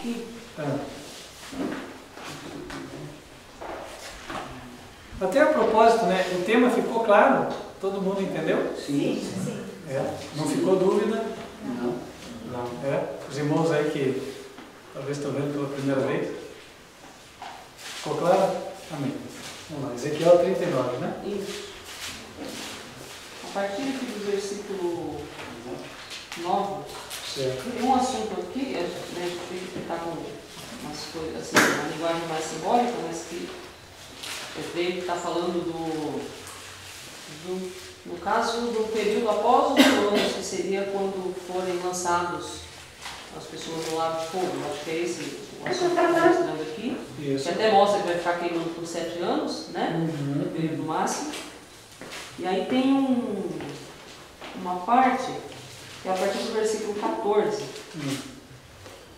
aqui. Até a propósito, né? O tema ficou claro? Todo mundo entendeu? Sim. Não ficou dúvida? Não. Os irmãos aí que talvez estão vendo pela primeira vez. Ficou claro? Amém. Vamos lá, Ezequiel 39, né? Isso. A partir aqui do versículo 9, Certo. tem um assunto aqui, né, a gente tem que tentar com umas coisas assim, uma linguagem mais simbólica, mas que eu creio que está falando no caso do período após os 8 anos, que seria quando forem lançados as pessoas no lago de fogo. Eu acho que é esse o assunto que está mostrando aqui. Isso. Que até mostra que vai ficar queimando por 7 anos, né? No período máximo. E aí tem uma parte, que é a partir do versículo 14.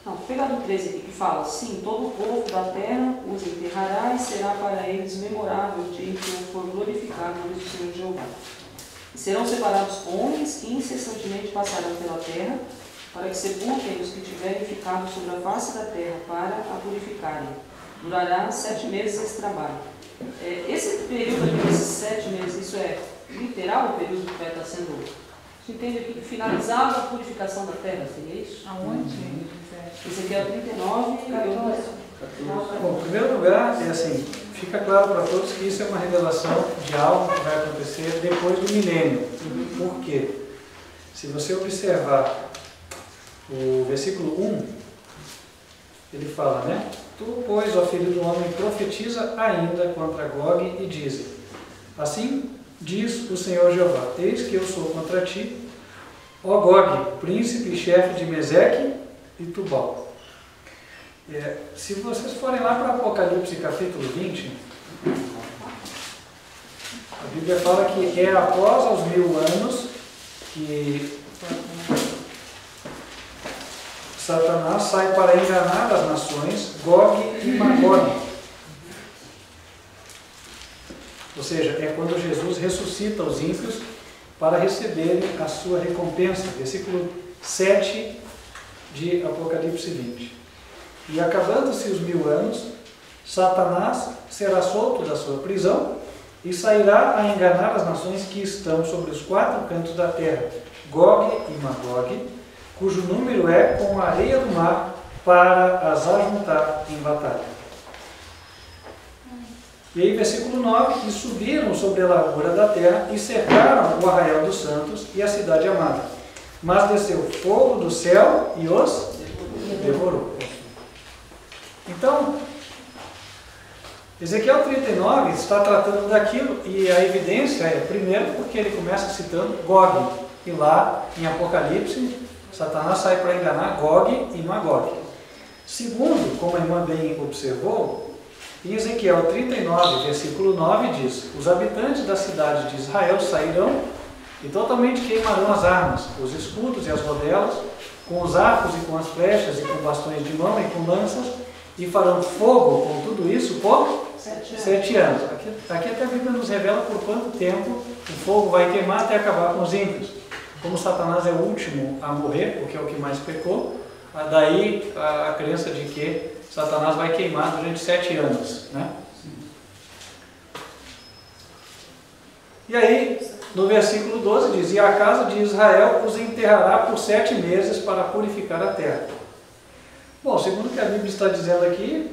Não, vou pegar do 13 aqui, que fala: sim, todo o povo da terra os enterrará e será para eles memorável o dia em que eu for glorificado no Senhor Jeová. E serão separados homens que incessantemente passarão pela terra, para que sepultem os que tiverem ficado sobre a face da terra para a purificarem. Durará 7 meses esse trabalho. Esse período aqui, desses 7 meses, isso é literal o período que vai estar sendo... Você entende aqui que finalizava a purificação da terra, seria isso? Aonde? Esse aqui é o 39 e eu... Bom, em primeiro lugar, é assim, fica claro para todos que isso é uma revelação de algo que vai acontecer depois do milênio. Por quê? Se você observar o versículo 1, ele fala, né? Tu, pois, ó filho do homem, profetiza ainda contra Gog e dize: assim diz o Senhor Jeová: eis que eu sou contra ti, ó Gog, príncipe e chefe de Meseque e Tubal. Se vocês forem lá para Apocalipse capítulo 20, a Bíblia fala que é após os 1000 anos que Satanás sai para enganar as nações, Gog e Magog. Ou seja, é quando Jesus ressuscita os ímpios para receberem a sua recompensa. Versículo 7 de Apocalipse 20. E acabando-se os 1000 anos, Satanás será solto da sua prisão e sairá a enganar as nações que estão sobre os 4 cantos da terra, Gog e Magog, cujo número é como a areia do mar, para as ajuntar em batalha. E aí, versículo 9: e subiram sobre a largura da terra e cercaram o arraial dos santos e a cidade amada. Mas desceu fogo do céu e os devorou. Então, Ezequiel 39 está tratando daquilo, e a evidência é, primeiro, porque ele começa citando Gog, e lá em Apocalipse, Satanás sai para enganar Gog e Magog. Segundo, como a irmã bem observou, em Ezequiel 39, versículo 9 diz: os habitantes da cidade de Israel sairão e totalmente queimarão as armas, os escudos e as rodelas, com os arcos e com as flechas e com bastões de mão e com lanças, e farão fogo com tudo isso por 7 anos. Aqui até a Bíblia nos revela por quanto tempo o fogo vai queimar até acabar com os ímpios. Como Satanás é o último a morrer, porque é o que mais pecou, daí a crença de que Satanás vai queimar durante 7 anos, né? E aí, no versículo 12 diz: e a casa de Israel os enterrará por 7 meses para purificar a terra. Bom, segundo o que a Bíblia está dizendo aqui,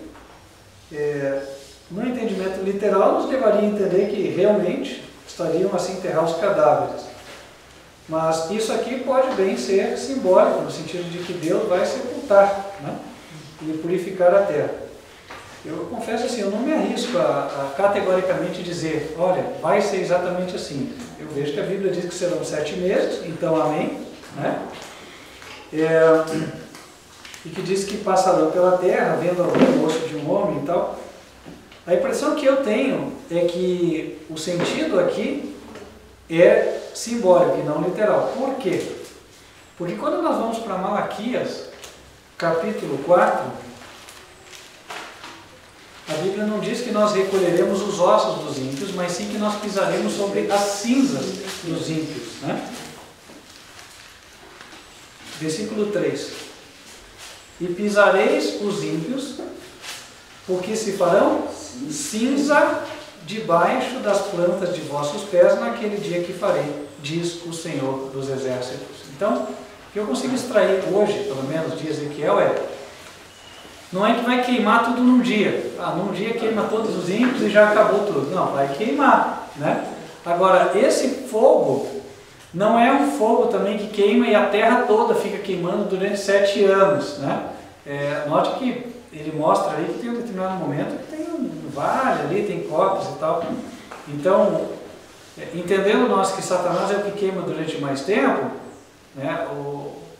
no entendimento literal, nos levaria a entender que realmente estariam a se enterrar os cadáveres. Mas isso aqui pode bem ser simbólico, no sentido de que Deus vai sepultar, né? E purificar a terra. Eu confesso assim, eu não me arrisco a categoricamente dizer, olha, vai ser exatamente assim. Eu vejo que a Bíblia diz que serão 7 meses, então amém, né? E que diz que passarão pela terra, vendo algum osso de um homem e tal. A impressão que eu tenho é que o sentido aqui é simbólico e não literal. Por quê? Porque quando nós vamos para Malaquias, capítulo 4, a Bíblia não diz que nós recolheremos os ossos dos ímpios, mas sim que nós pisaremos sobre as cinzas dos ímpios, né? Versículo 3. e pisareis os ímpios, porque se farão cinza debaixo das plantas de vossos pés naquele dia que farei, diz o Senhor dos Exércitos. Então, o que eu consigo extrair hoje, pelo menos de Ezequiel, não é que vai queimar tudo num dia. Num dia queima todos os ímpios e já acabou tudo. Não, vai queimar, né? Agora, esse fogo não é um fogo também que queima e a terra toda fica queimando durante 7 anos, né? Note que ele mostra aí que tem um determinado momento que tem um vale ali, tem copos e tal. Então, entendendo nós que Satanás é o que queima durante mais tempo, né?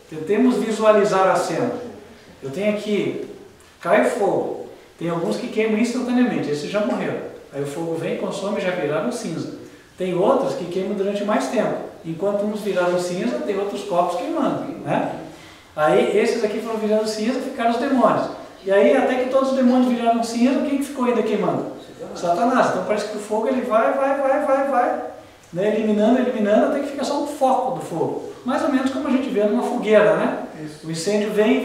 Tentemos visualizar a cena. Eu tenho aqui, cai fogo, tem alguns que queimam instantaneamente, esses já morreram. Aí o fogo vem, consome e já viraram cinza. Tem outros que queimam durante mais tempo. Enquanto uns viraram cinza, tem outros corpos queimando, né? Aí esses aqui foram virando cinza, ficaram os demônios. E aí até que todos os demônios viraram cinza, quem ficou ainda queimando? Satanás. Então parece que o fogo ele vai, né? eliminando, até que fica só um foco do fogo. Mais ou menos como a gente vê numa fogueira, né? O incêndio vem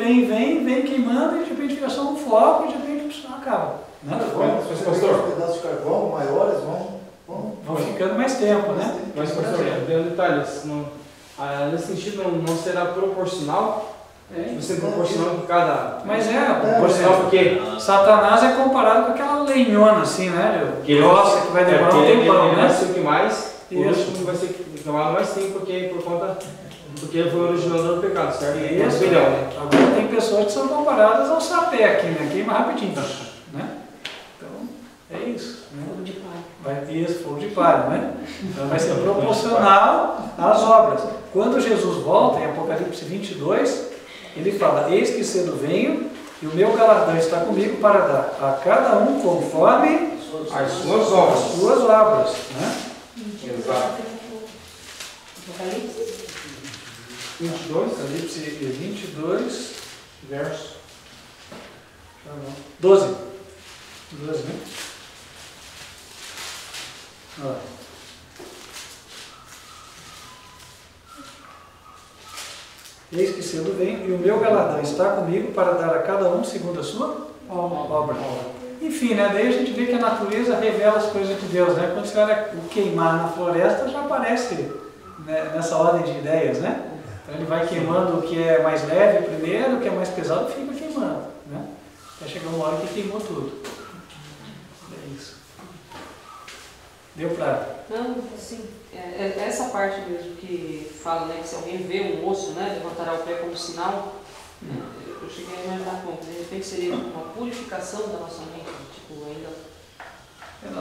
queimando e de repente fica só um foco e de repente acaba. Né? Os pedaços de carvão maiores vão ficando mais tempo, né? Mas, professor, deu detalhes. Nesse sentido, não será proporcional? Você proporcional com cada... Mas proporcional porque... Satanás é comparado com aquela lenhona assim, né? Grossa, que vai demorar um tempão, né? Ele vai ser o que mais, o último vai ser queimado mais tempo, porque ele foi o originador do pecado, certo? Isso. Agora tem pessoas que são comparadas ao sapé aqui, né? Queima rapidinho, né? Então, é isso. Né? Fogo de palha. Fogo de palha, né? Então vai ser proporcional às obras. Quando Jesus volta, em Apocalipse 22, ele fala: eis que cedo venho, e o meu galardão está comigo para dar a cada um conforme as suas obras. Né? Exato. Apocalipse 22, Apocalipse 22, verso 12. 12, né? Olha. Eis que cedo venho, e o meu galardão está comigo para dar a cada um segundo a sua obra. Enfim, né? Daí a gente vê que a natureza revela as coisas de Deus, né? Quando você olha o queimar na floresta, já aparece, né, nessa ordem de ideias, né? Então ele vai queimando o que é mais leve primeiro, o que é mais pesado fica queimando, né? Até chegar uma hora que queimou tudo. É isso. Deu pra... Não, sim. Essa parte mesmo que fala, né, que se alguém vê um osso, né, levantará o pé como sinal, eu cheguei a imaginar como, de repente seria uma purificação da nossa mente, tipo, ainda...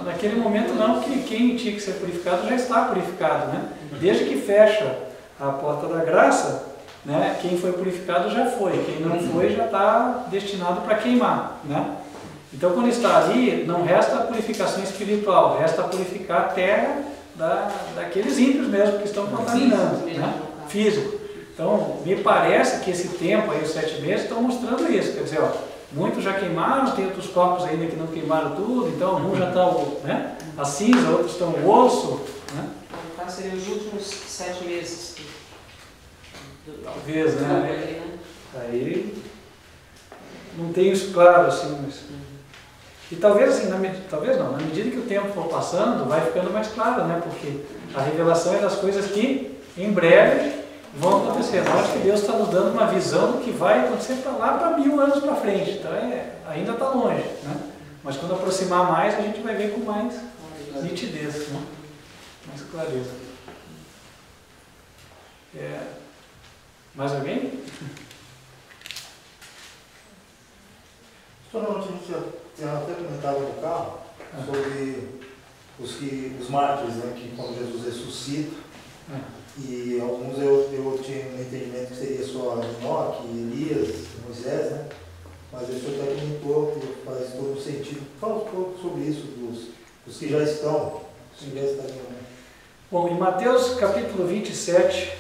Naquele momento não, porque quem tinha que ser purificado já está purificado, né? Desde que fecha a porta da graça, né, quem foi purificado já foi, quem não foi já está destinado para queimar, né? Então quando está ali, não resta a purificação espiritual, resta purificar a terra daqueles ímpios mesmo que estão contaminando, né? Físico. Então me parece que esse tempo aí, os 7 meses, estão mostrando isso, quer dizer, muitos já queimaram, tem outros corpos ainda que não queimaram tudo, então alguns já estão, né, a cinza, outros estão o osso, né? Então seriam os últimos 7 meses. Talvez, né? Aí não tenho isso claro assim, mas... E talvez assim, na medida que o tempo for passando, vai ficando mais claro, né? Porque a revelação é das coisas que em breve vão acontecer. Eu acho que Deus está nos dando uma visão do que vai acontecer lá para 1000 anos para frente. Então ainda está longe, né? Mas quando aproximar mais, a gente vai ver com mais nitidez, né? Mais clareza. Mais alguém? Só não, a gente tinha até comentado no carro sobre os mártires, né, que quando Jesus ressuscita, e alguns eu tinha um entendimento que seria só Enoque, Elias, Moisés, né? Mas o senhor até comentou que faz todo sentido. Fala um pouco sobre isso, dos que já estão, os que já estariam, né? Bom, em Mateus capítulo 27,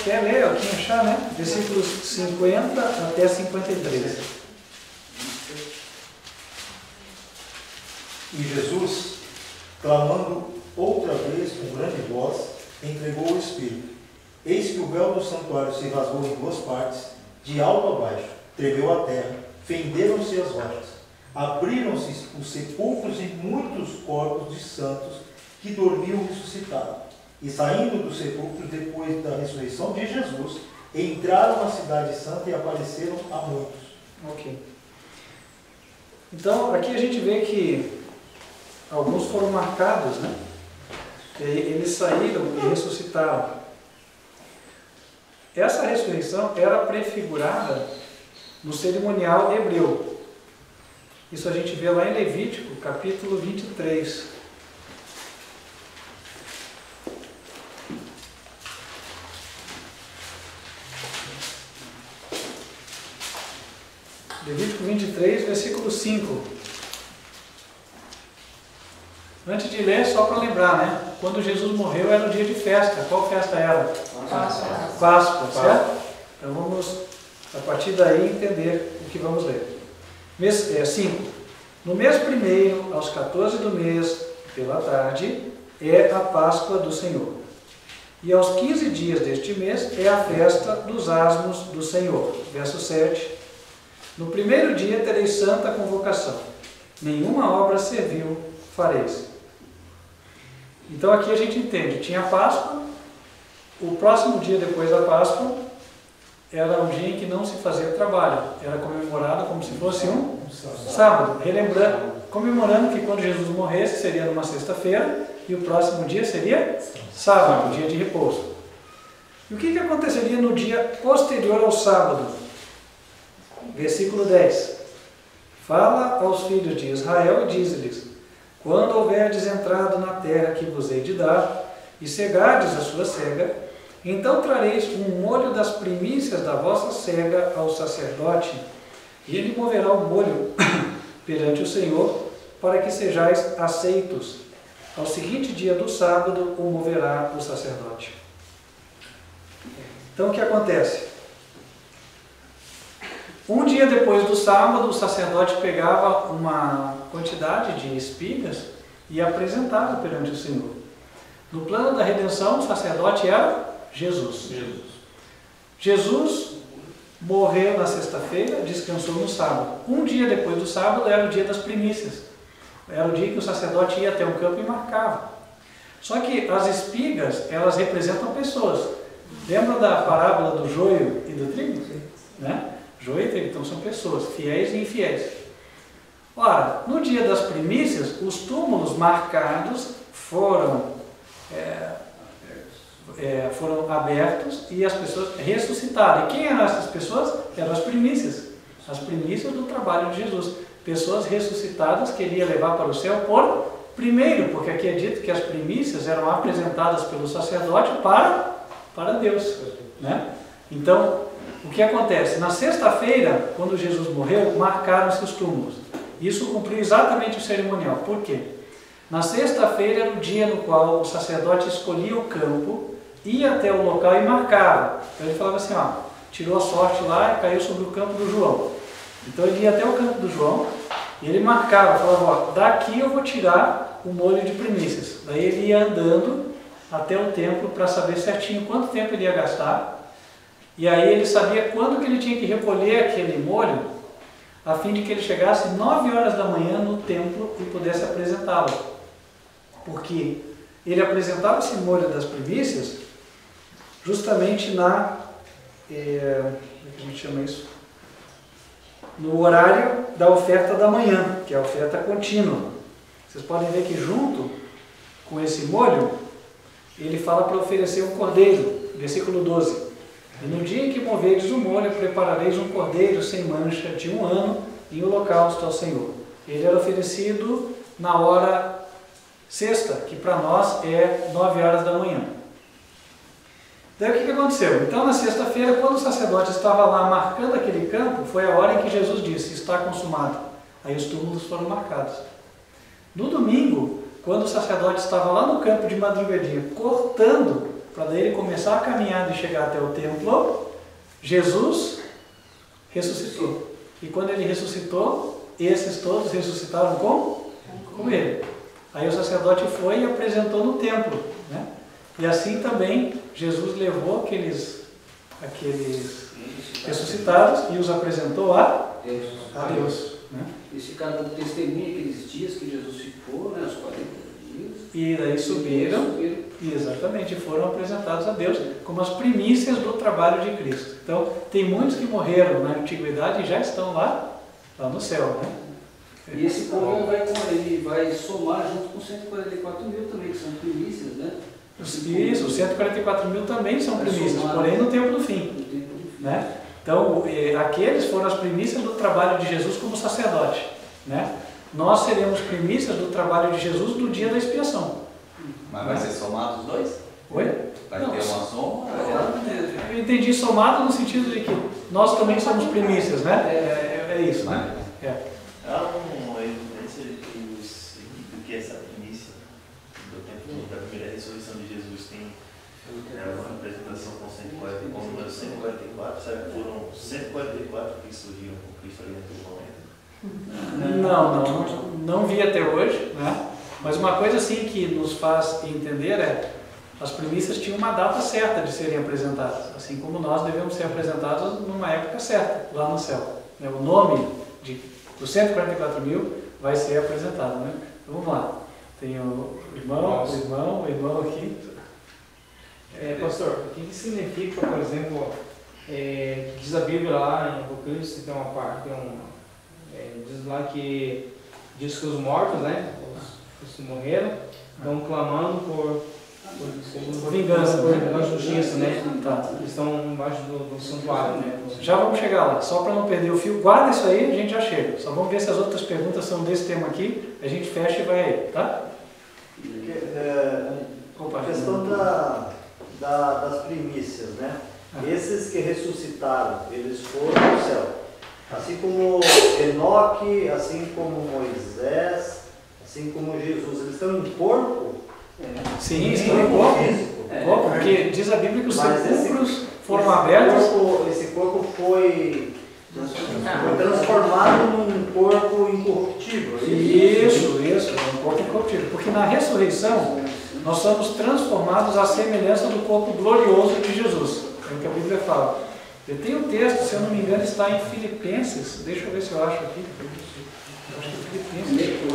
Quer ler aqui, achar, né? Versículos 50 até 53. E Jesus, clamando outra vez com grande voz, entregou o Espírito. Eis que o véu do santuário se rasgou em duas partes, de alto a baixo, tremeu a terra, fenderam-se as rochas, abriram-se os sepulcros e muitos corpos de santos que dormiam ressuscitados. E saindo do sepulcro depois da ressurreição de Jesus, entraram na cidade santa e apareceram a muitos. Ok. Então, aqui a gente vê que alguns foram marcados, né? Eles saíram e ressuscitaram. Essa ressurreição era prefigurada no cerimonial hebreu. Isso a gente vê lá em Levítico, capítulo 23. Levítico 23, versículo 5. Antes de ler, só para lembrar, né? Quando Jesus morreu era o dia de festa. Qual festa era? Páscoa, certo? Então vamos, a partir daí, entender o que vamos ler. 5. No mês primeiro, aos 14 do mês, pela tarde, é a Páscoa do Senhor. E aos 15 dias deste mês é a festa dos asmos do Senhor. Verso 7. No primeiro dia tereis santa convocação. Nenhuma obra servil fareis. Então aqui a gente entende, tinha a Páscoa, o próximo dia depois da Páscoa era um dia em que não se fazia trabalho, era comemorado como se fosse um sábado, comemorando que quando Jesus morresse seria numa sexta-feira e o próximo dia seria sábado, dia de repouso. E o que aconteceria no dia posterior ao sábado? Versículo 10. Fala aos filhos de Israel e diz-lhes: quando houverdes entrado na terra que vos hei de dar, e cegardes a sua cega, então trareis um molho das primícias da vossa cega ao sacerdote, e ele moverá o molho perante o Senhor, para que sejais aceitos. Ao seguinte dia do sábado o moverá o sacerdote. Então o que acontece? Um dia depois do sábado, o sacerdote pegava uma quantidade de espigas e apresentava perante o Senhor. No plano da redenção, o sacerdote era Jesus. Jesus morreu na sexta-feira, descansou no sábado. Um dia depois do sábado era o dia das primícias. Era o dia que o sacerdote ia até um campo e marcava. Só que as espigas, elas representam pessoas. Lembra da parábola do joio e do trigo? Né? Joio e trigo, então são pessoas, fiéis e infiéis. Ora, no dia das primícias, os túmulos marcados foram abertos e as pessoas ressuscitaram. E quem eram essas pessoas? Eram as primícias do trabalho de Jesus. Pessoas ressuscitadas que ele ia levar para o céu por primeiro, porque aqui é dito que as primícias eram apresentadas pelo sacerdote para Deus, né? Então, o que acontece? Na sexta-feira, quando Jesus morreu, marcaram-se os túmulos. Isso cumpriu exatamente o cerimonial. Por quê? Na sexta-feira era o dia no qual o sacerdote escolhia o campo, ia até o local e marcava. Então ele falava assim, tirou a sorte lá e caiu sobre o campo do João. Então ele ia até o campo do João e ele marcava, falava, daqui eu vou tirar o molho de primícias. Daí ele ia andando até o templo para saber certinho quanto tempo ele ia gastar. E aí ele sabia quando que ele tinha que recolher aquele molho, a fim de que ele chegasse 9 horas da manhã no templo e pudesse apresentá-lo. Porque ele apresentava esse molho das primícias justamente como é que a gente chama isso? No horário da oferta da manhã, que é a oferta contínua. Vocês podem ver que junto com esse molho, ele fala para oferecer um cordeiro, versículo 12. E no dia em que moverdes o molho, preparareis um cordeiro sem mancha de 1 ano em holocausto ao Senhor. Ele era oferecido na hora sexta, que para nós é 9 horas da manhã. Daí o que aconteceu? Então na sexta-feira, quando o sacerdote estava lá marcando aquele campo, foi a hora em que Jesus disse, está consumado. Aí os túmulos foram marcados. No domingo, quando o sacerdote estava lá no campo de madrugadinha, cortando para daí ele começar a caminhada e chegar até o templo, Jesus ressuscitou. E quando ele ressuscitou, esses todos ressuscitaram com ele. Aí o sacerdote foi e apresentou no templo, né? E assim também Jesus levou aqueles ressuscitados e os apresentou a Deus. Né? Eles ficaram dando testemunho aqueles dias que Jesus ficou, né, os 40 dias. E daí subiram. E exatamente, foram apresentados a Deus como as primícias do trabalho de Cristo. Então, tem muitos que morreram na antiguidade e já estão lá no céu, né? E esse povo ele vai somar junto com 144 mil também, que são primícias, né? Isso, os 144 mil também são primícias, porém no tempo do fim. Né? Então, aqueles foram as primícias do trabalho de Jesus como sacerdote. Né? Nós seremos primícias do trabalho de Jesus no dia da expiação. Mas vai ser somado os dois? Oi? Vai ter uma soma? Eu entendi somado no sentido de que nós também somos primícias, né? É isso, né? Há uma evidência do que essa primícia do tempo da primeira ressurreição de Jesus tem uma representação com o número 144, sabe que foram 144 que surgiram com Cristo ali naquele momento? Não vi até hoje, né? Mas uma coisa assim que nos faz entender as primícias tinham uma data certa de serem apresentadas, assim como nós devemos ser apresentados numa época certa, lá no céu. Né? O nome dos 144 mil vai ser apresentado, né? Então, vamos lá. Tem o irmão aqui. Pastor, o que significa, por exemplo, diz a Bíblia lá em Apocalipse, tem uma parte, diz lá que diz que os mortos, né, os que morreram, estão clamando por vingança, por justiça, né? Tá. Eles estão embaixo do santuário, né? Já vamos chegar lá, só para não perder o fio, guarda isso aí, a gente já chega. Só vamos ver se as outras perguntas são desse tema aqui, a gente fecha e vai aí, tá? A questão das primícias, né? Esses que ressuscitaram, eles foram ao céu. Assim como Enoque, assim como Moisés, assim como Jesus, eles estão em corpo? Sim, estão em corpo. Porque diz a Bíblia que os sepulcros foram abertos. Esse corpo foi transformado num corpo incorruptível. Isso, um corpo incorruptível. Porque na ressurreição, nós somos transformados à semelhança do corpo glorioso de Jesus. É o que a Bíblia fala. Eu tenho um texto, se eu não me engano, está em Filipenses. Deixa eu ver se eu acho aqui. Eu acho que é Filipenses.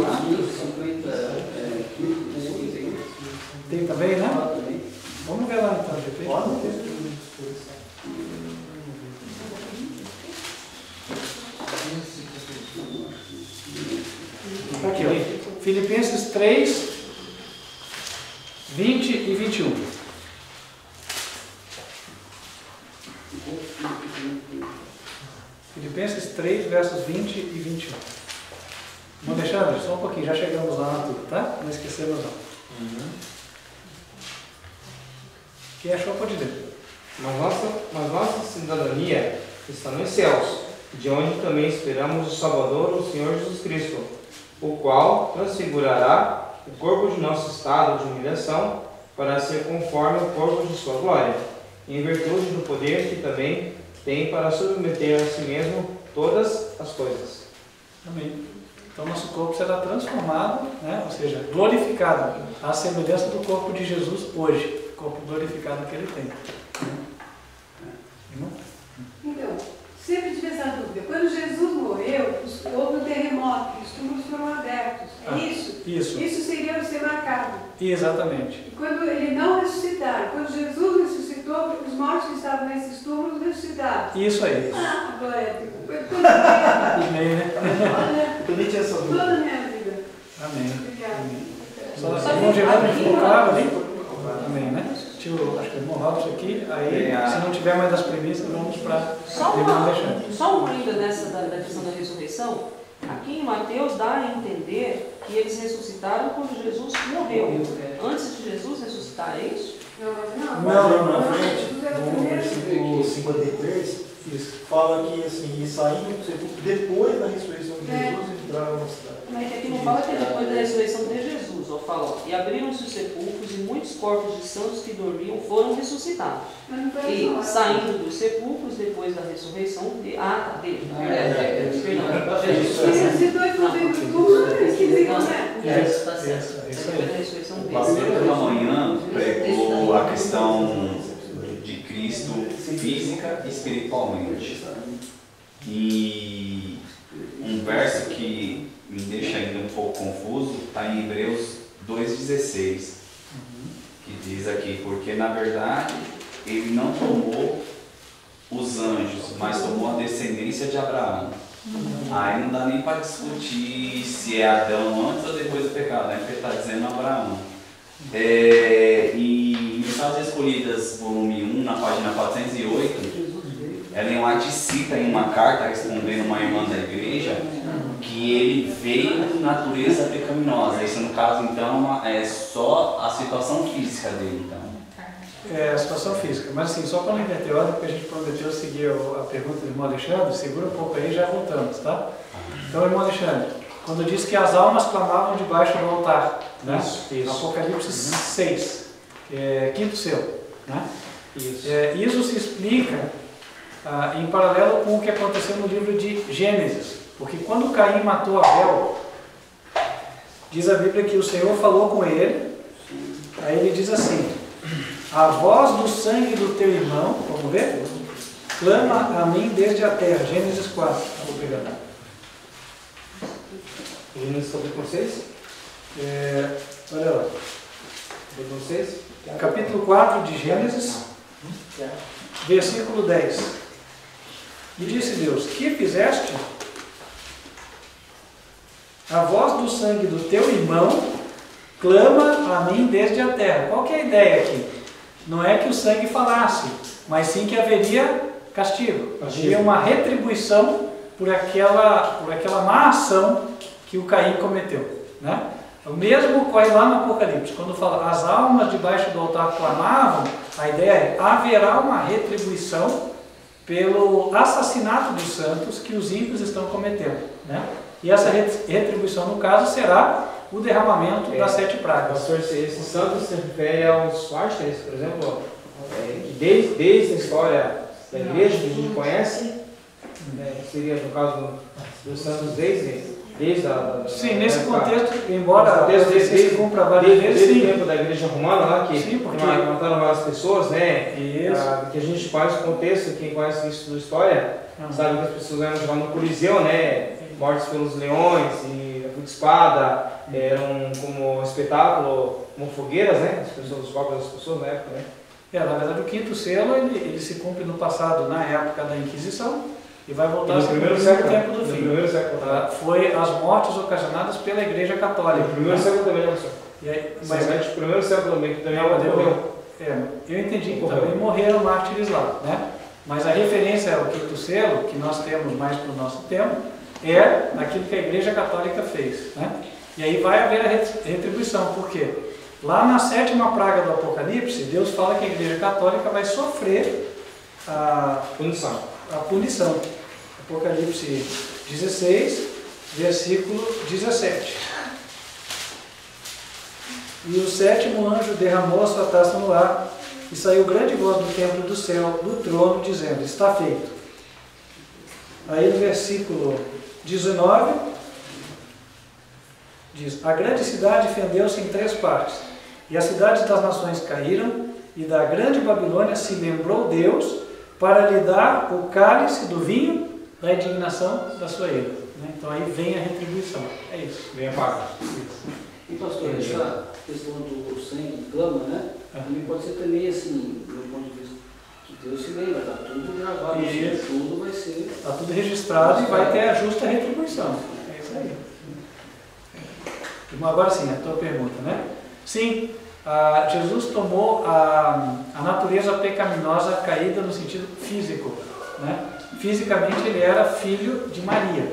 Tem também, né? Vamos ver lá então, de repente. Aqui, ó. Filipenses 3, 20 e 21. Filipenses 3, versos 20 e 21. Vamos deixar, só um pouquinho, já chegamos lá na tudo, tá? Não esquecemos não. Quem achou pode ler. Mas nossa cidadania está nos céus, de onde também esperamos o Salvador, o Senhor Jesus Cristo, o qual transfigurará o corpo de nosso estado de humilhação para ser conforme ao corpo de sua glória, em virtude do poder que também tem para submeter a si mesmo todas as coisas. Amém. Então nosso corpo será transformado, né? Ou seja, glorificado, à semelhança do corpo de Jesus hoje, o corpo glorificado que ele tem. Então, sempre tive essa dúvida. Quando Jesus morreu, houve um terremoto, os túmulos foram abertos. É isso? Isso. Isso seria o ser marcado. Exatamente. E quando ele não ressuscitaram, quando Jesus ressuscitou, os mortos que estavam nesses túmulos ressuscitaram. Isso aí. Agora, Amém, né? Olha, Eu nem tinha essa dúvida. toda a minha vida. Amém. Obrigada. Só irmão Geraldo ficou claro ali? Amém, né? Acho que o irmão Robson aqui, aí se não tiver mais das premissas, vamos para Só uma ainda nessa da questão da ressurreição. Aqui em Mateus dá a entender que eles ressuscitaram quando Jesus morreu. Antes de Jesus ressuscitar, é isso? Não, na frente, no versículo 53, fala que assim, e saindo do sepulcro depois da ressurreição de Jesus, entraram na cidade. Mas aqui não fala que é depois da ressurreição de Jesus. ó, fala, ó, e abriram-se os sepulcros e muitos corpos de santos que dormiam foram ressuscitados. E saindo dos sepulcros depois da ressurreição dele. Perdão. Ressuscitou e foi dentro do túmulo, né? Isso, tá certo. Depois da ressurreição O dele. pastor pela manhã pregou a questão de Cristo física e espiritualmente. E um verso que me deixa ainda um pouco confuso está em Hebreus 2,16, que diz aqui, porque na verdade ele não tomou os anjos, mas tomou a descendência de Abraão. Aí não dá nem para discutir se é Adão antes ou depois do pecado, né? Porque está dizendo Abraão. E Mensagens Escolhidas, volume 1, na página 408, Ellen White cita em uma carta respondendo uma irmã da igreja que ele veio com natureza pecaminosa. Isso no caso então é só a situação física dele, então. É a situação física, mas assim, só para não inverter ordem, porque a gente prometeu seguir a pergunta do irmão Alexandre, segura um pouco aí e já voltamos, tá? Então, irmão Alexandre, quando diz que as almas clamavam debaixo do altar, né? Isso. Apocalipse 6, quinto selo, né? Isso. Isso se explica em paralelo com o que aconteceu no livro de Gênesis, porque quando Caim matou Abel, diz a Bíblia que o Senhor falou com ele, aí ele diz assim, a voz do sangue do teu irmão, vamos ver? Clama a mim desde a terra, Gênesis 4, vou pegar. Gênesis capítulo 6? Olha lá. Capítulo 6? Capítulo 4 de Gênesis, versículo 10. E disse Deus, que fizeste? A voz do sangue do teu irmão clama a mim desde a terra. Qual que é a ideia aqui? Não é que o sangue falasse, mas sim que haveria castigo. Havia uma retribuição por aquela má ação que o Caim cometeu, né? O mesmo ocorre lá no Apocalipse, quando fala as almas debaixo do altar clamavam, a ideia é haverá uma retribuição pelo assassinato dos santos que os ímpios estão cometendo, né? E essa retribuição, no caso, será o derramamento das 7 pragas. Pastor, esse santo se refere aos mártires, por exemplo, que desde a história da igreja que a gente conhece, seria no caso dos santos desde sim, nesse contexto, embora se cumpra várias vezes, desde o tempo da igreja romana lá, que sim, porque mataram várias pessoas, né? Isso. Que a gente conhece o contexto, quem conhece isso da história, sabe que as pessoas eram lá no Coliseu, né? Mortos pelos leões e a espada, eram como espetáculo, como fogueiras, né? Os corpos das pessoas na época, né? Na verdade, o quinto selo ele se cumpre no passado, na época da Inquisição, e vai voltar a se cumprir no tempo do fim. Foi as mortes ocasionadas pela Igreja Católica. No primeiro século também, não, senhor. Mas o primeiro século também, que também morreu. Eu entendi que também morreram mártires lá, né? Mas a referência ao quinto selo, que nós temos mais para o nosso tempo, é aquilo que a Igreja Católica fez, né? E aí vai haver a retribuição, por quê? Lá na 7ª praga do Apocalipse, Deus fala que a Igreja Católica vai sofrer a punição. Apocalipse 16, versículo 17. E o 7º anjo derramou a sua taça no ar, e saiu grande voz do templo do céu, do trono, dizendo, está feito. Aí no versículo 19, diz, a grande cidade fendeu-se em 3 partes, e as cidades das nações caíram, e da grande Babilônia se lembrou Deus para lhe dar o cálice do vinho da indignação da sua ira. Então aí vem a retribuição. É isso. Vem a paga. E pastor, essa questão do sangue clama, né? Também pode ser também assim, do ponto de vista que Deus se lembra, está tudo gravado, tudo vai ser. Está tudo registrado e vai ter a justa retribuição. É isso aí. Agora sim, a tua pergunta, né? Sim, Jesus tomou a natureza pecaminosa caída no sentido físico, né? Fisicamente ele era filho de Maria,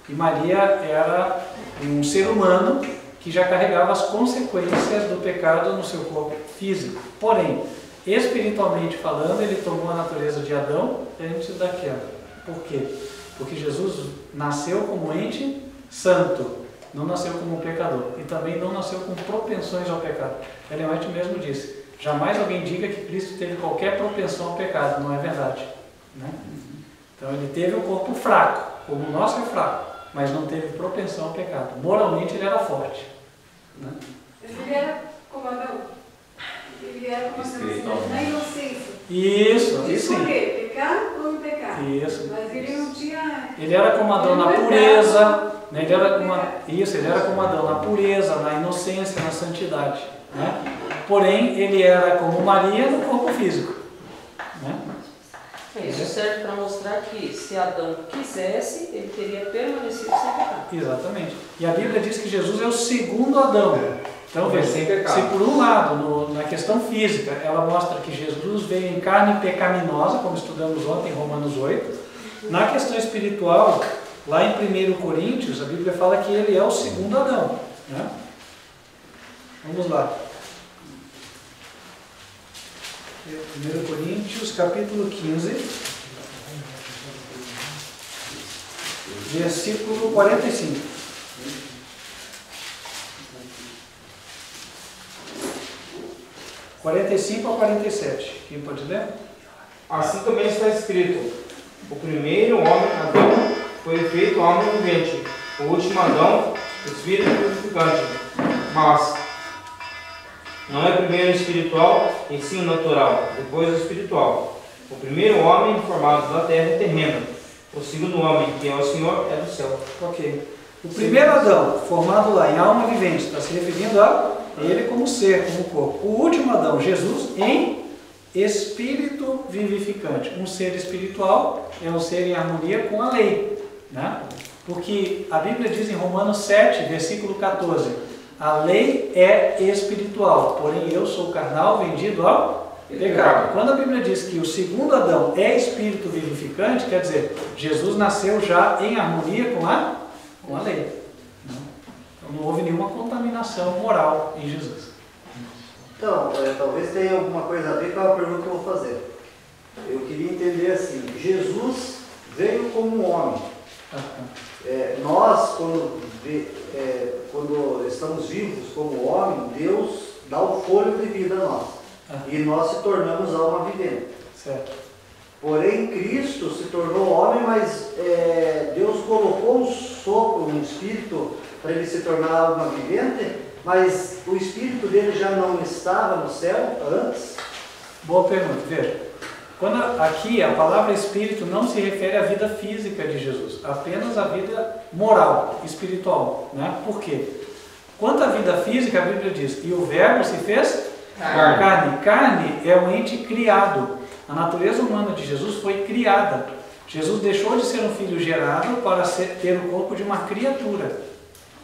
e Maria era um ser humano que já carregava as consequências do pecado no seu corpo físico. Porém, espiritualmente falando, ele tomou a natureza de Adão antes da queda. Por quê? Porque Jesus nasceu como ente santo, não nasceu como um pecador e também não nasceu com propensões ao pecado. Ellen White mesmo disse, jamais alguém diga que Cristo teve qualquer propensão ao pecado, não é verdade, né? Então ele teve um corpo fraco, como o nosso é fraco, mas não teve propensão ao pecado. Moralmente ele era forte, né? Mas ele era como Adão. Ele era como Adão, na inocência. Isso, De sim. escolher, pecar ou não pecar. Isso. Mas ele não tinha... Ele era como Adão na pureza, né? Ele era como Adão na pureza, na inocência, na santidade, né? Porém, ele era como Maria no corpo físico, né? Isso serve para mostrar que se Adão quisesse, ele teria permanecido sem pecado. Exatamente. E a Bíblia diz que Jesus é o segundo Adão. Então, veja, sem pecado. se por um lado, na questão física, ela mostra que Jesus veio em carne pecaminosa, como estudamos ontem em Romanos 8, na questão espiritual, lá em 1 Coríntios, a Bíblia fala que ele é o segundo Adão, né? Vamos lá. 1 Coríntios, capítulo 15, versículo 45. 45 a 47. Quem pode ler? Assim também está escrito: o primeiro homem, Adão, foi feito homem vivente, o último Adão, espírito vivificante. Mas não é primeiro o espiritual, e sim o natural, depois o espiritual. O primeiro homem formado da terra é terreno, o segundo homem, que é o Senhor, é do céu. Ok. O primeiro Adão, formado lá em alma vivente, está se referindo a ele como ser, como corpo. O último Adão, Jesus, em espírito vivificante. Um ser espiritual é um ser em harmonia com a lei, né? Porque a Bíblia diz em Romanos 7, versículo 14, a lei é espiritual, porém eu sou carnal, vendido ao pecado. Quando a Bíblia diz que o segundo Adão é espírito vivificante, quer dizer, Jesus nasceu já em harmonia com a lei. Então não houve nenhuma contaminação moral em Jesus. Então, talvez tenha alguma coisa a ver com a pergunta que eu vou fazer. Eu queria entender assim, Jesus veio como um homem. Nós, quando estamos vivos como homem, Deus dá o fôlego de vida a nós. E nós se tornamos alma vivente. Certo. Porém, Cristo se tornou homem, mas Deus colocou um sopro, um espírito, para ele se tornar alma vivente, mas o espírito dele já não estava no céu antes? Boa pergunta. Veja, quando aqui a palavra espírito não se refere à vida física de Jesus, apenas à vida moral, espiritual, né? Por quê? Quanto à vida física, a Bíblia diz, e o verbo se fez carne. Carne é um ente criado. A natureza humana de Jesus foi criada. Jesus deixou de ser um filho gerado para ter o corpo de uma criatura.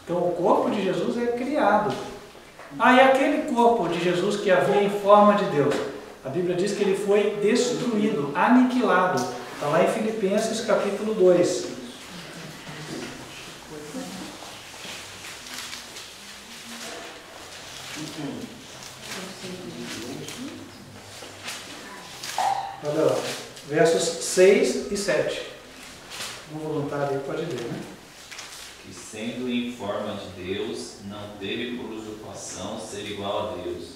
Então o corpo de Jesus é criado. E aquele corpo de Jesus que havia em forma de Deus, a Bíblia diz que ele foi destruído, aniquilado. Está lá em Filipenses capítulo 2. Olha lá, versos 6 e 7. Um voluntário aí pode ler, né? Que sendo em forma de Deus, não teve por usurpação ser igual a Deus,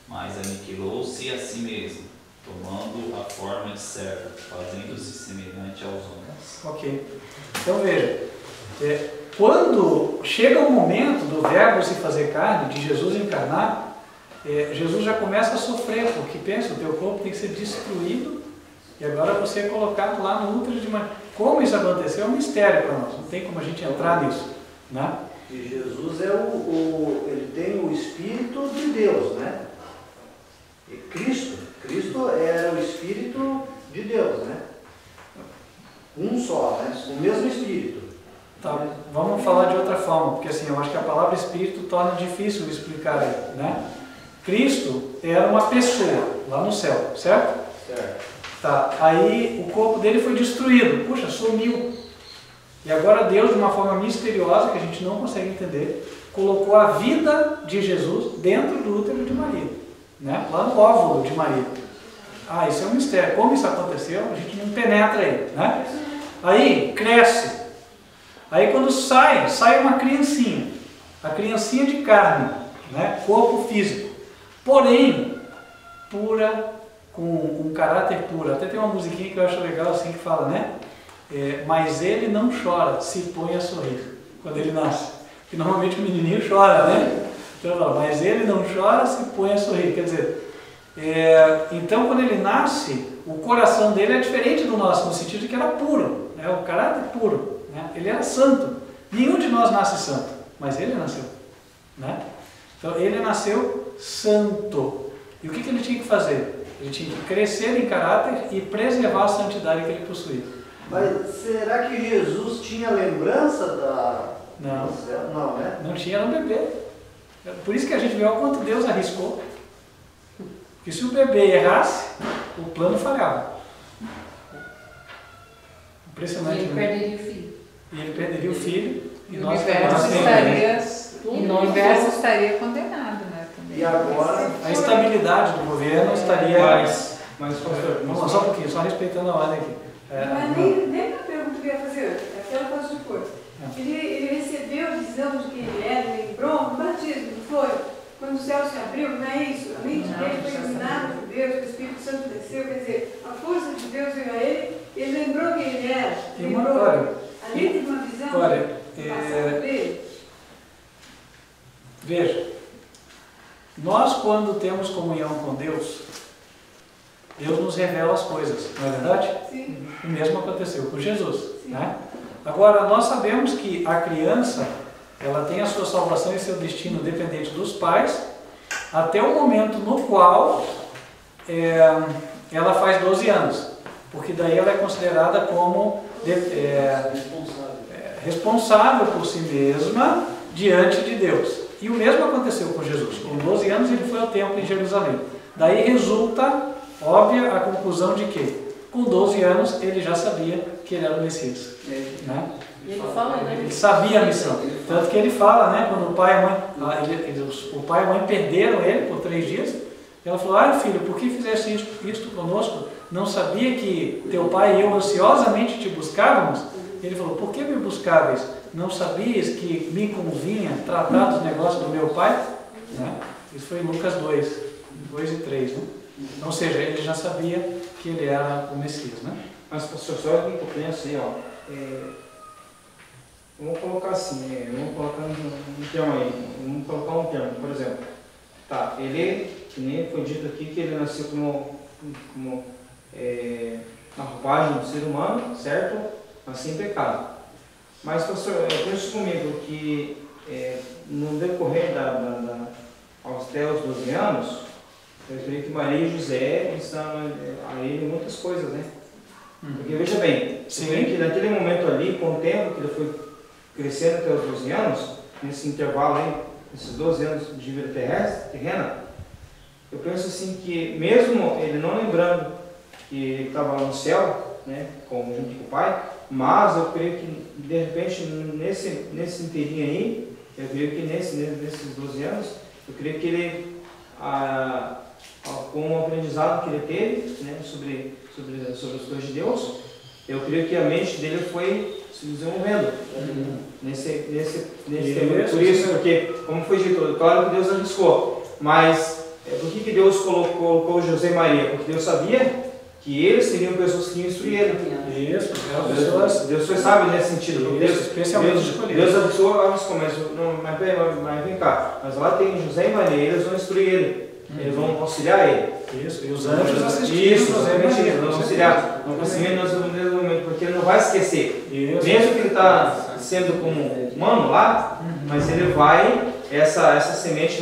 mas aniquilou-se a si mesmo, tomando a forma de servo, fazendo-se semelhante aos homens. Ok. Então veja, quando chega o momento do verbo se fazer carne, de Jesus encarnar, Jesus já começa a sofrer, porque pensa, o teu corpo tem que ser destruído e agora você é colocado lá no útero de Maria. Como isso aconteceu é um mistério para nós, não tem como a gente entrar nisso, né? E Jesus ele tem o Espírito de Deus, né? E Cristo era o Espírito de Deus, né? Um só, né? O mesmo Espírito. Tá, vamos falar de outra forma, porque assim, eu acho que a palavra Espírito torna difícil explicar aí, né? Cristo era uma pessoa lá no céu, certo? Certo. Tá, aí o corpo dele foi destruído, puxa, sumiu. E agora Deus, de uma forma misteriosa, que a gente não consegue entender, colocou a vida de Jesus dentro do útero de Maria, né? Lá no óvulo de Maria. Isso é um mistério. Como isso aconteceu, a gente não penetra aí, né? Aí cresce. Aí quando sai uma criancinha, a criancinha de carne, né? Corpo físico, porém pura, com um caráter puro. Até tem uma musiquinha que eu acho legal assim que fala, né? Mas ele não chora, se põe a sorrir quando ele nasce. Porque normalmente o menininho chora, né? Então, mas ele não chora, se põe a sorrir. Quer dizer, então quando ele nasce, o coração dele é diferente do nosso, no sentido de que era puro, né? O caráter puro, né? Ele era santo. Nenhum de nós nasce santo, mas ele nasceu, né? Então ele nasceu santo. E o que ele tinha que fazer? Ele tinha que crescer em caráter e preservar a santidade que ele possuía. Mas será que Jesus tinha lembrança da... Não. Não, né? Não tinha, era um bebê. Por isso que a gente vê o quanto Deus arriscou. Porque se o bebê errasse, o plano falhava. Impressionante, E ele né? perderia o filho. E ele perderia o filho. E O nós universo estaria condenado, né? Também. E agora... a estabilidade do governo estaria... Mas pastor, Vamos lá, só um pouquinho, só respeitando a ordem aqui. Mas nem a pergunta que eu ia fazer antes, aquela coisa depois. Ele recebeu a visão de quem ele era, lembrou no batismo, não foi? Quando o céu se abriu, não é isso? A mente dele foi iluminada por Deus, o Espírito Santo desceu, quer dizer, a força de Deus veio a ele, ele lembrou quem ele era, lembrou. Ali teve uma visão do passado dele. Veja, nós quando temos comunhão com Deus, Deus nos revela as coisas, não é verdade? Sim. O mesmo aconteceu com Jesus, né? Agora, nós sabemos que a criança, ela tem a sua salvação e seu destino dependente dos pais, até o momento no qual ela faz 12 anos, porque daí ela é considerada como responsável por si mesma diante de Deus. E o mesmo aconteceu com Jesus. Com 12 anos ele foi ao templo em Jerusalém. Daí resulta óbvia a conclusão de que com 12 anos ele já sabia que ele era o Messias, né? E ele fala, né? Ele sabia a missão. Tanto que ele fala, né? Quando o pai e a mãe, o pai e a mãe perderam ele por 3 dias, ela falou: filho, por que fizeste isto conosco? Não sabia que teu pai e eu ansiosamente te buscávamos? Ele falou: por que me buscáveis? Não sabias que me convinha tratar dos negócios do meu pai? Né? Isso foi em Lucas 2 e 3, né? Ou seja, ele já sabia que ele era o Messias, né? Mas, pastor, só que eu penso aí, vamos colocar assim, vamos colocar um termo aí, vamos colocar um termo, por exemplo. Tá, ele, que nem foi dito aqui, que ele nasceu como na roupagem do ser humano, certo? Mas sem pecado. Mas, pastor, penso comigo que no decorrer até os 12 anos, eu creio que Maria e José ensinaram a ele muitas coisas, né? Porque veja bem, eu creio que naquele momento ali, com o tempo que ele foi crescendo até os 12 anos, nesse intervalo aí, esses 12 anos de vida terrena, eu penso assim que mesmo ele não lembrando que ele estava lá no céu, né, junto com o pai, mas eu creio que de repente nesse inteirinho aí, eu creio que nesses 12 anos, eu creio que ele, com o aprendizado que ele teve, né, sobre as coisas de Deus, eu creio que a mente dele foi se desenvolvendo nesse tempo. Por isso, porque, como foi dito, claro que Deus arriscou, mas por que Deus colocou José e Maria? Porque Deus sabia que eles seriam pessoas que iam instruir ele. Isso, Deus foi sábio nesse sentido. Deus abençoou, mas vem cá, mas lá tem José e Maria, eles vão instruir ele, eles vão auxiliar ele. Isso, e os anjos assistiram. Isso, eles vão auxiliar, vão conseguir no mesmo momento, porque ele não vai esquecer. Mesmo que ele está sendo como humano lá, mas ele vai, essa semente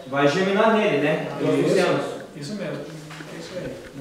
vai germinar nele, né? Isso mesmo.